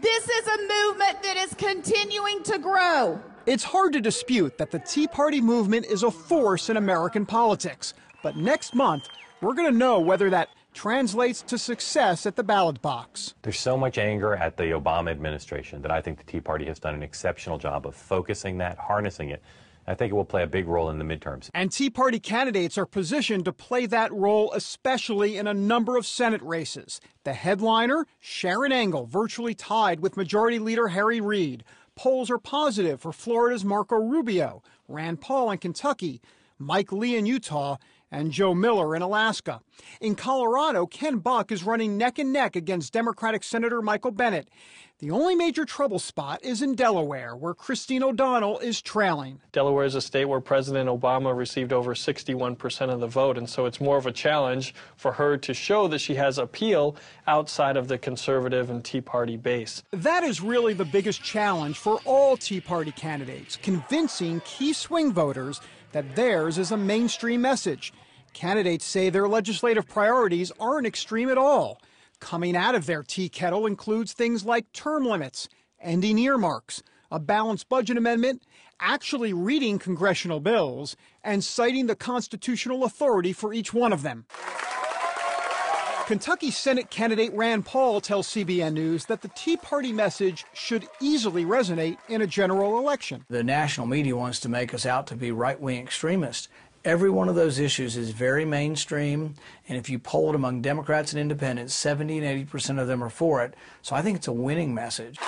This is a movement that is continuing to grow. It's hard to dispute that the Tea Party movement is a force in American politics. But next month, we're going to know whether that translates to success at the ballot box. There's so much anger at the Obama administration that I think the Tea Party has done an exceptional job of focusing that, harnessing it. I think it will play a big role in the midterms. And Tea Party candidates are positioned to play that role, especially in a number of Senate races. The headliner, Sharon Engel, virtually tied with Majority Leader Harry Reid. Polls are positive for Florida's Marco Rubio, Rand Paul in Kentucky, Mike Lee in Utah, and Joe Miller in Alaska. In Colorado, Ken Buck is running neck and neck against Democratic Senator Michael Bennet. The only major trouble spot is in Delaware, where Christine O'Donnell is trailing. Delaware is a state where President Obama received over 61% of the vote, and so it's more of a challenge for her to show that she has appeal outside of the conservative and Tea Party base. That is really the biggest challenge for all Tea Party candidates, convincing key swing voters that theirs is a mainstream message. Candidates say their legislative priorities aren't extreme at all. Coming out of their tea kettle includes things like term limits, ending earmarks, a balanced budget amendment, actually reading congressional bills, and citing the constitutional authority for each one of them. Kentucky Senate candidate Rand Paul tells CBN News that the Tea Party message should easily resonate in a general election. The national media wants to make us out to be right-wing extremists. Every one of those issues is very mainstream, and if you poll it among Democrats and independents, 70 and 80% of them are for it. So I think it's a winning message.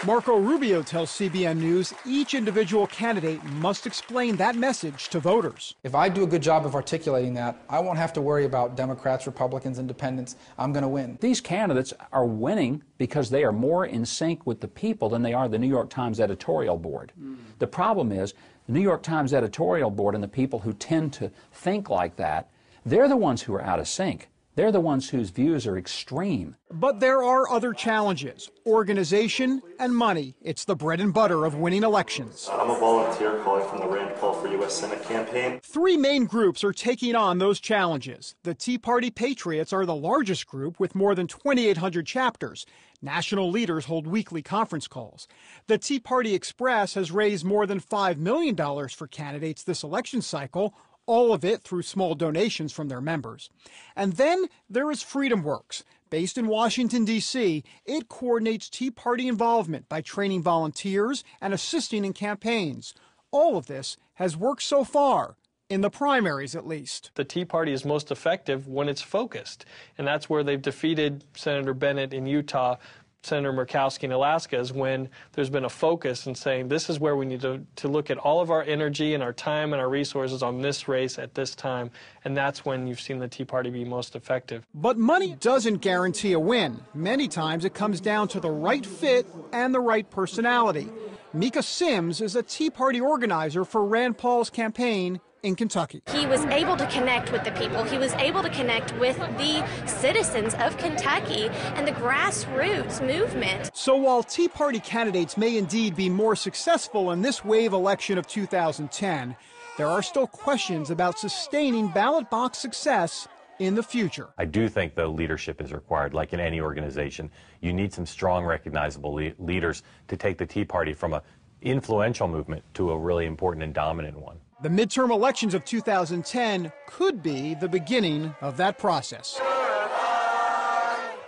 Marco Rubio tells CBN News each individual candidate must explain that message to voters. If I do a good job of articulating that, I won't have to worry about Democrats, Republicans, Independents. I'm going to win. These candidates are winning because they are more in sync with the people than they are the New York Times editorial board. The problem is the New York Times editorial board and the people who tend to think like that, they're the ones who are out of sync. They're the ones whose views are extreme. But there are other challenges. Organization and money. It's the bread and butter of winning elections. I'm a volunteer calling from the Rand Paul for U.S. Senate campaign. Three main groups are taking on those challenges. The Tea Party Patriots are the largest group with more than 2,800 chapters. National leaders hold weekly conference calls. The Tea Party Express has raised more than $5 million for candidates this election cycle, all of it through small donations from their members. And then there is Freedom Works. Based in Washington, D.C., it coordinates Tea Party involvement by training volunteers and assisting in campaigns. All of this has worked so far, in the primaries at least. The Tea Party is most effective when it's focused, and that's where they've defeated Senator Bennet in Utah, Senator Murkowski in Alaska, is when there's been a focus in saying this is where we need to look at all of our energy and our time and our resources on this race at this time, and that's when you've seen the Tea Party be most effective. But money doesn't guarantee a win. Many times it comes down to the right fit and the right personality. Mika Sims is a Tea Party organizer for Rand Paul's campaign in Kentucky. He was able to connect with the people. He was able to connect with the citizens of Kentucky and the grassroots movement. So while Tea Party candidates may indeed be more successful in this wave election of 2010, there are still questions about sustaining ballot box success in the future. I do think the leadership is required. Like in any organization, you need some strong, recognizable leaders to take the Tea Party from an influential movement to a really important and dominant one. The midterm elections of 2010 could be the beginning of that process.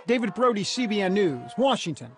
David Brody, CBN News, Washington.